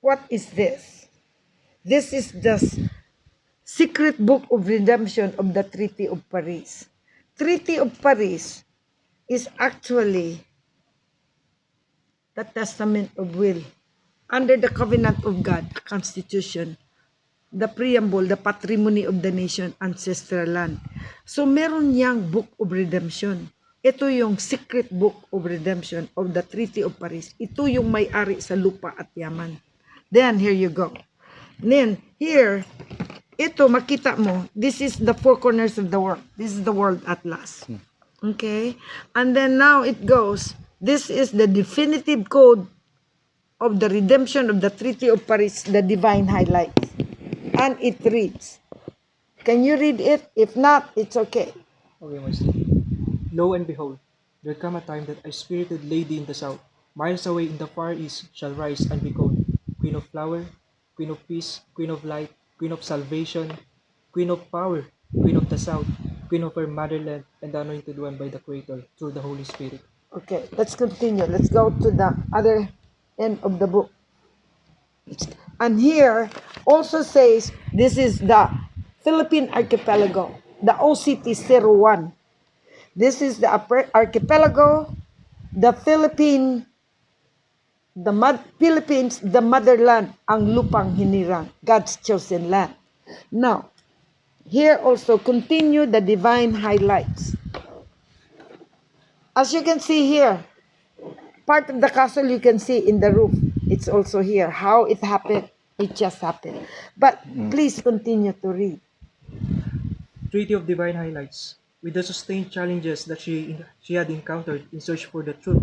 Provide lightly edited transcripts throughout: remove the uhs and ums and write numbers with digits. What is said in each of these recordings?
what is this? This is the secret book of redemption of the Treaty of Paris. Treaty of Paris is actually the testament of will under the covenant of God, Constitution, the preamble, the patrimony of the nation, ancestral land. So meron niyang book of redemption. Ito yung secret book of redemption of the Treaty of Paris. Ito yung may-ari sa lupa at yaman. Then, here you go. Then, here, ito, makita mo, this is the four corners of the world. This is the world atlas. Okay? And then now it goes, this is the definitive code of the redemption of the Treaty of Paris, the divine highlights. And it reads. Can you read it? If not, it's okay. Okay, Master. Lo and behold, there come a time that a spirited lady in the south, miles away in the far east, shall rise and be called Queen of Flower, Queen of Peace, Queen of Light, Queen of Salvation, Queen of Power, Queen of the South, Queen of her motherland, and the Anointed One by the Creator through the Holy Spirit. Okay, let's continue. Let's go to the other end of the book. And here also says this is the Philippine archipelago, the OCT 01. This is the archipelago, the Philippines, the motherland, ang lupang hinirang, God's chosen land. Now, here also continue the divine highlights. As you can see here, part of the castle you can see in the roof. It's also here. How it happened, it just happened. But please continue to read. Treaty of Divine Highlights. With the sustained challenges that she had encountered in search for the truth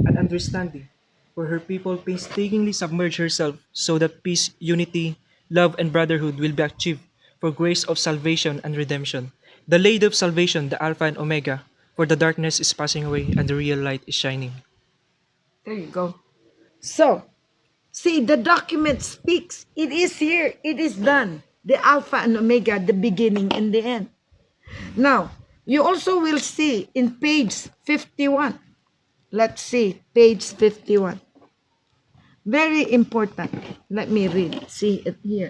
and understanding, for her people painstakingly submerge herself so that peace, unity, love, and brotherhood will be achieved for grace of salvation and redemption. The Lady of Salvation, the Alpha and Omega, for the darkness is passing away and the real light is shining. There you go. So, see, the document speaks. It is here. It is done. The Alpha and Omega, the beginning and the end. Now, you also will see in page 51. Let's see, page 51. Very important. Let me read. See it here.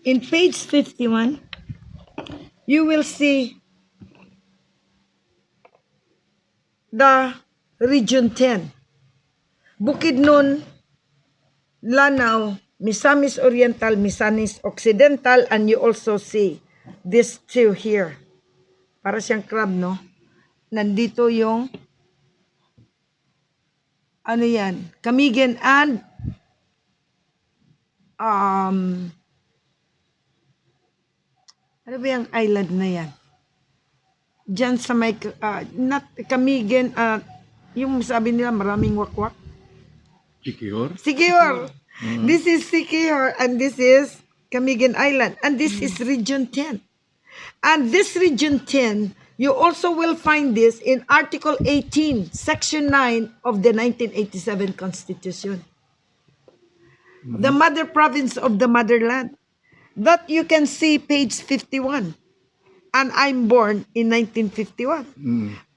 In page 51, you will see the Region 10. Bukidnon, Lanao, Misamis Oriental, Misamis Occidental, and you also see this two here. Para siyang crab, no? Nandito yung ano yan? Camigan and ano ba yung island na yan? Diyan sa may, not Camigan, yung sabi nila maraming wakwak. Siquijor? Siquijor. This is Siquijor and this is Camigan Island. And this is Region 10. And this Region 10, you also will find this in Article 18, Section 9 of the 1987 Constitution. The mother province of the motherland. That you can see page 51. And I'm born in 1951.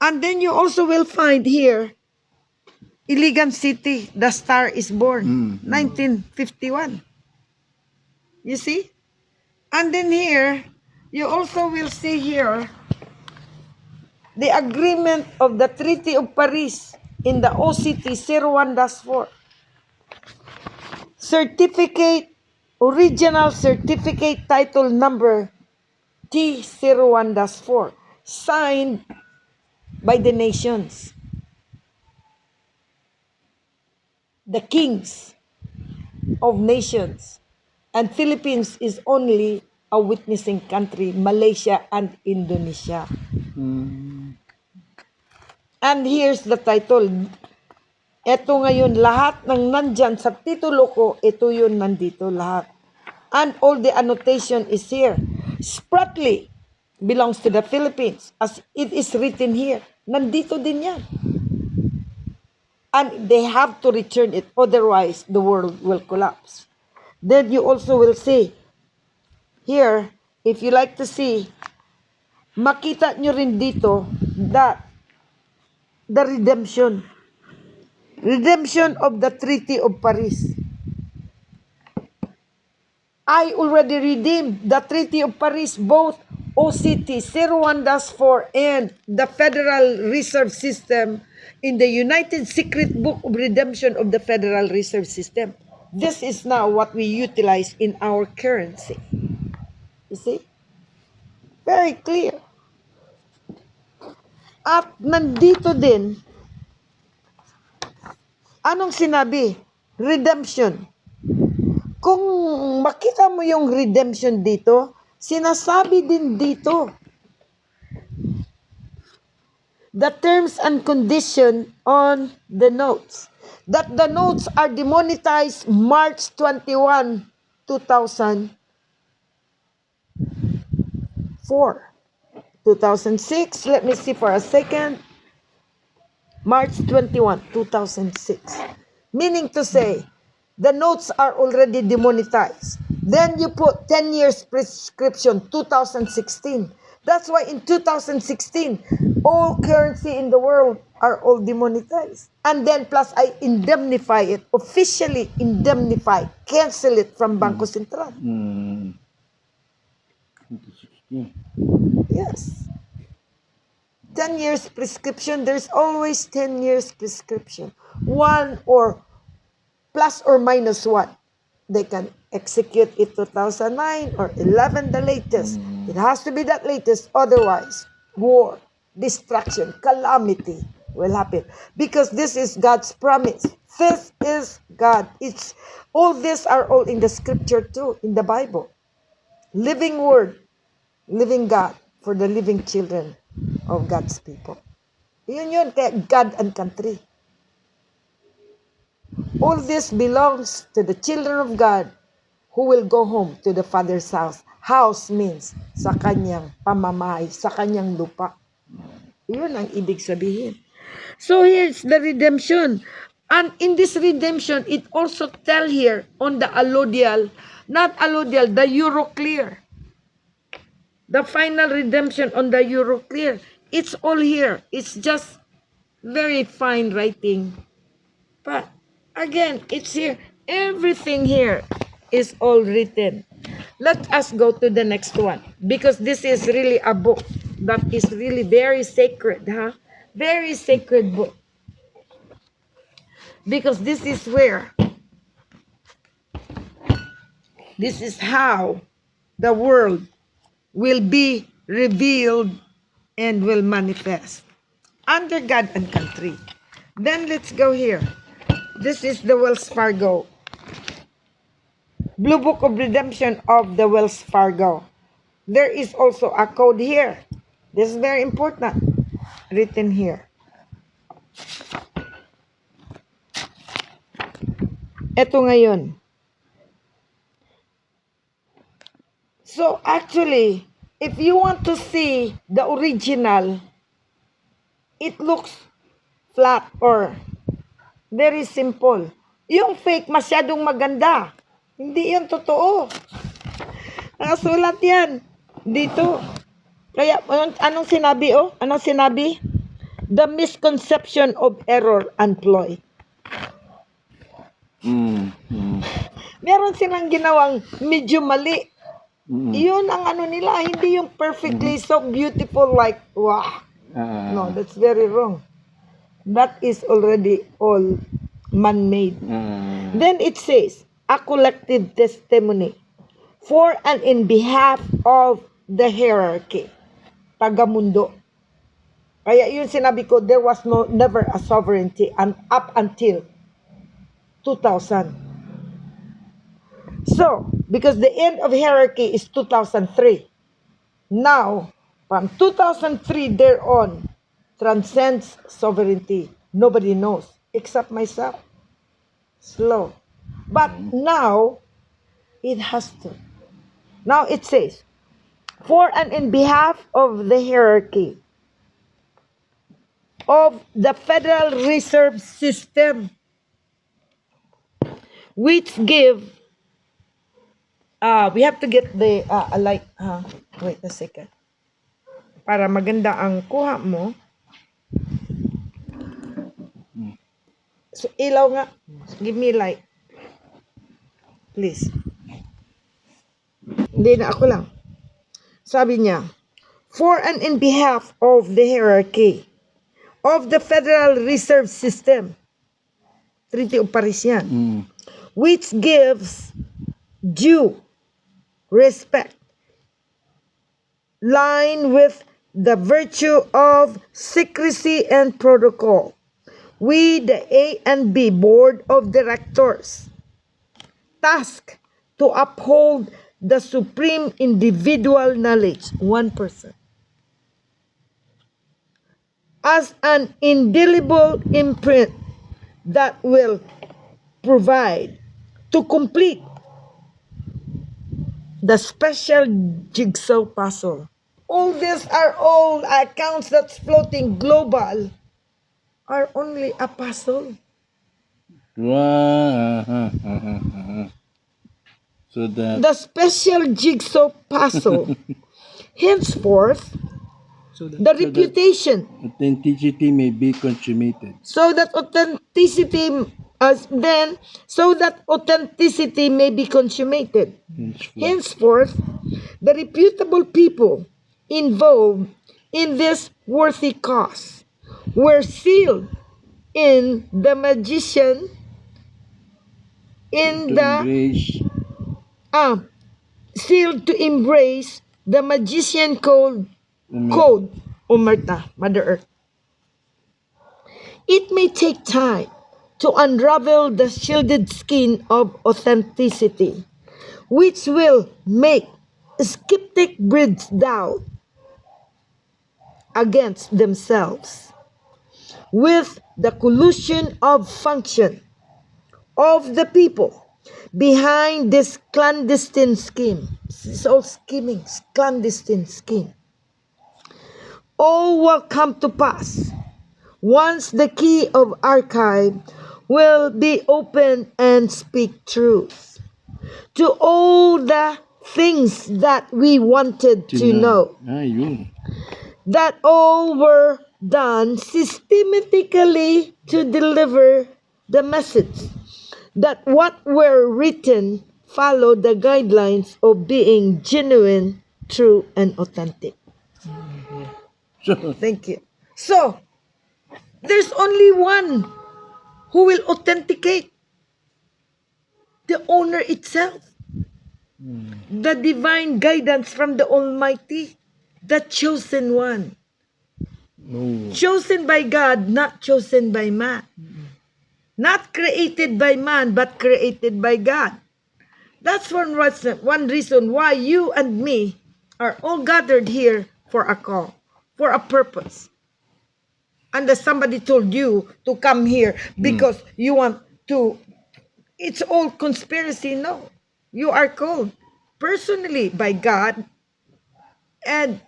And then you also will find here, Iligan City, the star is born, 1951. You see? And then here, you also will see here, the agreement of the Treaty of Paris in the OCT 01-4. Certificate, original certificate title number T01-4, signed by the nations, the kings of nations, and Philippines is only a witnessing country, Malaysia and Indonesia. And here's the title. Ito ngayon, lahat ng nandyan sa titulo ko, ito yun nandito lahat. And all the annotation is here. Spratly belongs to the Philippines, as it is written here. Nandito din yan. And they have to return it, otherwise the world will collapse. Then you also will see here, if you like to see, makita nyo rin dito that the redemption of the Treaty of Paris. I already redeemed the Treaty of Paris, both OCT 01-4 and the Federal Reserve System in the United Secret Book of Redemption of the Federal Reserve System. This is now what we utilize in our currency. You see? Very clear. At nandito din, anong sinabi? Redemption. Kung makita mo yung redemption dito, sinasabi din dito, the terms and condition on the notes. That the notes are demonetized March 21, 2004. 2006, let me see for a second. March 21, 2006. Meaning to say, the notes are already demonetized. Then you put 10 years prescription, 2016. That's why in 2016, all currency in the world are all demonetized. And then plus I indemnify it, officially indemnify, cancel it from Bangko Sentral. 2016. Yes. 10 years prescription, there's always 10 years prescription. One or plus or minus one. They can execute it 2009 or 11, the latest. It has to be that latest. Otherwise, war, destruction, calamity will happen. Because this is God's promise. This is God. It's all these are all in the scripture too, in the Bible. Living word, living God for the living children of God's people. Yun, kaya God and country. All this belongs to the children of God who will go home to the Father's house. House means sa kanyang pamamahay, sa kanyang lupa. Yun ang ibig sabihin. So here's the redemption. And in this redemption, it also tell here on the allodial, not allodial, the Euroclear. The final redemption on the Euroclear. It's all here. It's just very fine writing. But again, it's here. Everything here is all written. Let us go to the next one. Because this is really a book that is really very sacred. Very sacred book. Because this is where, this is how the world will be revealed and will manifest. Under God and country. Then let's go here. This is the Wells Fargo. Blue Book of Redemption of the Wells Fargo. There is also a code here. This is very important. Written here. Ito ngayon. So actually, if you want to see the original, it looks flat or very simple. Yung fake masyadong maganda. Hindi yan totoo. Nakasulat yan dito. Kaya anong sinabi Anong sinabi? The misconception of error and ploy. Meron silang ginawang medyo mali. Yun ang ano nila, hindi yung perfectly so beautiful like, wow. No, that's very wrong. That is already all man-made. Then it says, a collective testimony for and in behalf of the hierarchy. Tagamundo. Kaya yun sinabi ko, there was never a sovereignty and up until 2000. So, because the end of hierarchy is 2003. Now, from 2003 thereon, transcends sovereignty. Nobody knows except myself. Slow. But now, it has to. Now it says, for and in behalf of the hierarchy of the Federal Reserve System, which give we have to get the a light. Wait a second. Para maganda ang kuha mo. So, ilaw nga. Give me light. Please. Hindi na ako lang. Sabi niya, for and in behalf of the hierarchy of the Federal Reserve System, Treaty of Paris yan, which gives due respect, line with the virtue of secrecy and protocol, we, the A and B Board of Directors, tasked to uphold the supreme individual knowledge, 1%, as an indelible imprint that will provide to complete the special jigsaw puzzle. All these are all accounts that's floating global are only a puzzle. Wow. So that The special jigsaw puzzle. Henceforth, So that the reputation, authenticity may be consummated. so that authenticity may be consummated. Henceforth. Henceforth, the reputable people involved in this worthy cause were sealed in the magician in To the embrace sealed to embrace the magician code Umerta, Mother Earth. It may take time to unravel the shielded skin of authenticity, which will make skeptic breeds doubt against themselves with the collusion of function of the people behind this clandestine scheme. It's all scheming, clandestine scheme. All will come to pass once the key of archive will be opened and speak truth to all the things that we wanted to know. Yun. That all were done systematically to deliver the message that what were written follow the guidelines of being genuine, true, and authentic. So, Thank you. So, there's only one who will authenticate the owner itself. The divine guidance from the Almighty, the chosen one. no. Chosen by God, not chosen by man. Not created by man, but created by God. That's one reason why you and me are all gathered here for a call, for a purpose. Unless somebody told you to come here because you want to, it's all conspiracy. No. You are called personally by God and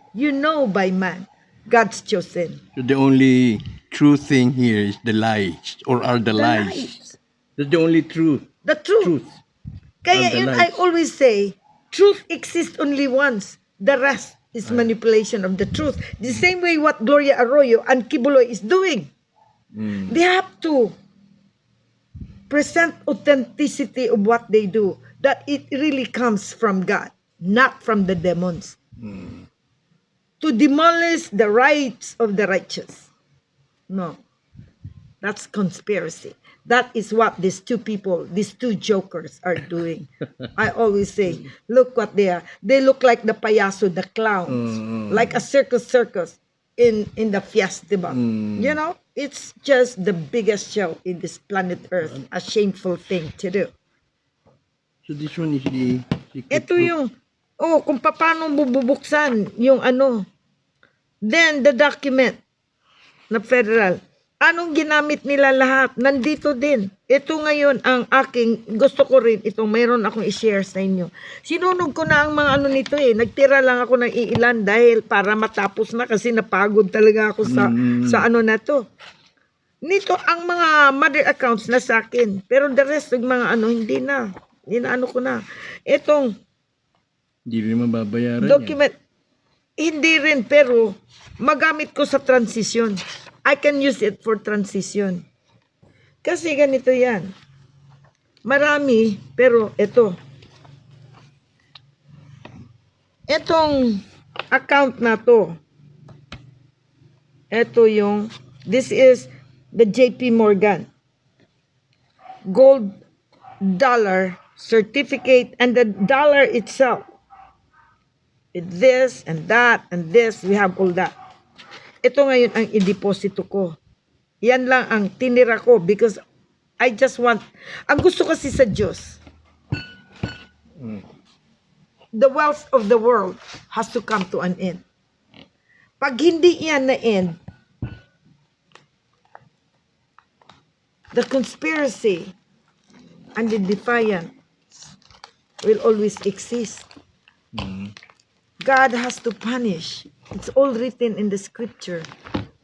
by man. God's chosen. So the only true thing here is the lies, or are the lies. Lies. That's the only truth. The truth. Truth. Kaya Are the yun, lies. I always say, truth exists only once. The rest is manipulation of the truth. The same way what Gloria Arroyo and Kibuloy is doing. They have to present authenticity of what they do. That it really comes from God, not from the demons. To demolish the rights of the righteous. No. That's conspiracy. That is what these two people, these two jokers are doing. I always say, look what they are. They look like the payaso, the clowns. Like a circus in the fiesta. You know, it's just the biggest show in this planet Earth. A shameful thing to do. So this one is the secret Ito book. yung, kung paano bubuksan yung ano. Then, the document na federal. Anong ginamit nila lahat? Nandito din. Ito ngayon ang aking, gusto ko rin, itong mayroon akong i-share sa inyo. Sinunog ko na ang mga ano nito eh. Nagtira lang ako ng iilan dahil para matapos na kasi napagod talaga ako sa ano na to. Nito, ang mga mother accounts na sa akin. Pero the rest ng mga ano, hindi na. Inaano ko na. Itong Hindi rin mababayaran yan. Document. Hindi rin, pero magamit ko sa transition. I can use it for transition. Kasi ganito yan. Marami, pero ito. Etong account na to. Ito yung, this is the JP Morgan. Gold dollar certificate and the dollar itself. With this and that and this, we have all that. Ito ngayon ang i-deposito ko. Yan lang ang tinira ko because I just want, ang gusto kasi sa Diyos, the wealth of the world has to come to an end. Pag hindi yan na end, the conspiracy and the defiance will always exist. God has to punish. It's all written in the scripture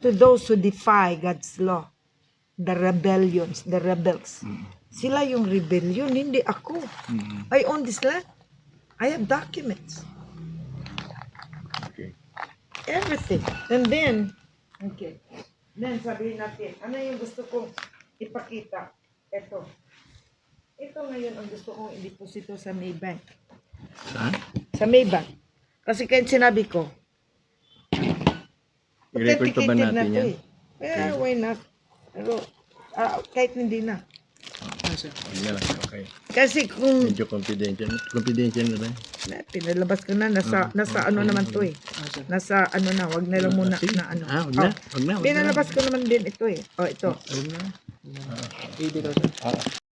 to those who defy God's law. The rebellions, the rebels. Sila yung rebellion, hindi ako. I own this land. I have documents. Okay. Everything. And then, okay. Then sabihin natin, ano yung gusto kong ipakita? Ito. Ito ngayon ang gusto kong i-deposito sa Maybank. Saan? Sa Maybank. Kasi kahit sinabi ko, I-record pa ba authenticated natin to yan? eh. Yeah, why not? Pero, kahit hindi na. Ano, sir? Huwag na lang. Okay. Kasi kung Medyo confidential. Confidential na rin. pinalabas ko na, nasa ano naman to eh. Ano, sir? Nasa ano na, wag na lang muna Sige. na ano. Huwag na. Huwag na. Pinalabas ko naman din ito eh. Oh, ito. Huwag na. Pwede daw, sir.